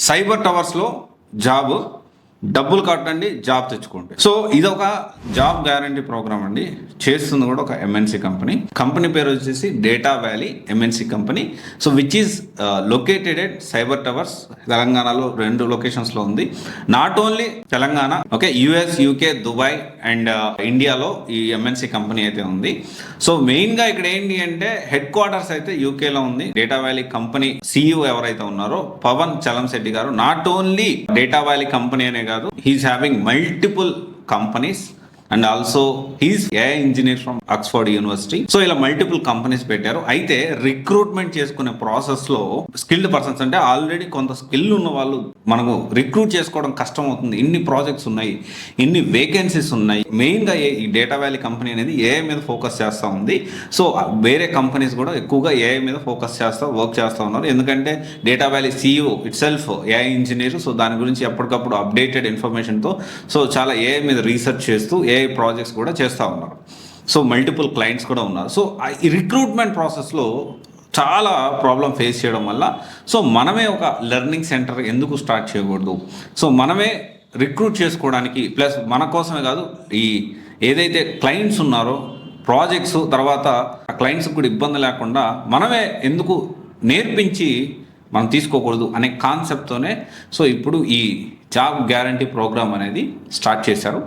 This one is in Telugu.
సైబర్ టవర్స్లో జాబ్, డబ్బులు కట్టండి, జాబ్ తెచ్చుకోండి. సో ఇది ఒక జాబ్ గ్యారంటీ ప్రోగ్రామ్ అండి. చేస్తుంది కూడా ఒక ఎంఎన్సీ కంపెనీ పేరు వచ్చేసి data valley MNC company. So which is located at cyber towers, తెలంగాణలో 2 లొకేషన్స్లో ఉంది. Not only Telangana, okay, US, UK, Dubai and ఇండియాలో ఈ ఎంఎన్సీ కంపెనీ అయితే ఉంది. సో మెయిన్గా ఇక్కడ ఏంటి అంటే హెడ్ క్వార్టర్స్ అయితే యూకేలో ఉంది. డేటా వ్యాలీ కంపెనీ CEO ఎవరైతే ఉన్నారో Pavan Chalamshetti garu, not only data valley company అనే కాదు, he is having multiple companies and also he's AI engineer from Oxford University. So ఇలా మల్టిపుల్ కంపెనీస్ పెట్టారు. అయితే రిక్రూట్మెంట్ చేసుకునే ప్రాసెస్ లో స్కిల్డ్ పర్సన్స్, అంటే ఆల్రెడీ కొంత స్కిల్ ఉన్న వాళ్ళు మనకు రిక్రూట్ చేసుకోవడం కష్టం అవుతుంది. ఇన్ని ప్రాజెక్ట్స్ ఉన్నాయి, ఇన్ని వేకెన్సీస్ ఉన్నాయి. మెయిన్ గా ఈ డేటా వ్యాలీ కంపెనీ అనేది ఏఐ మీద ఫోకస్ చేస్తూ ఉంది. సో వేరే కంపెనీస్ కూడా ఎక్కువగా ఏఐ మీద ఫోకస్ చేస్తూ వర్క్ చేస్తూ ఉన్నారు. ఎందుకంటే data valley CEO it self AI engineer. So దాని గురించి ఎప్పటికప్పుడు అప్డేటెడ్ ఇన్ఫర్మేషన్తో సో చాలా ఏఐ మీద రీసెర్చ్ చేస్తూ ఏఐ ప్రాజెక్ట్స్ కూడా చేస్తూ ఉన్నారు. సో మల్టిపుల్ క్లయింట్స్ కూడా ఉన్నారు. సో ఈ రిక్రూట్మెంట్ ప్రాసెస్లో చాలా ప్రాబ్లం ఫేస్ చేయడం వల్ల సో మనమే ఒక లెర్నింగ్ సెంటర్ ఎందుకు స్టార్ట్ చేయకూడదు, సో మనమే రిక్రూట్ చేసుకోవడానికి, ప్లస్ మన కోసమే కాదు, ఈ ఏదైతే క్లయింట్స్ ఉన్నారో ప్రాజెక్ట్స్ తర్వాత ఆ క్లయింట్స్కి కూడా ఇబ్బంది లేకుండా మనమే ఎందుకు నేర్పించి మనం తీసుకోకూడదు అనే కాన్సెప్ట్తోనే సో ఇప్పుడు ఈ జాబ్ గ్యారంటీ ప్రోగ్రామ్ అనేది స్టార్ట్ చేశారు.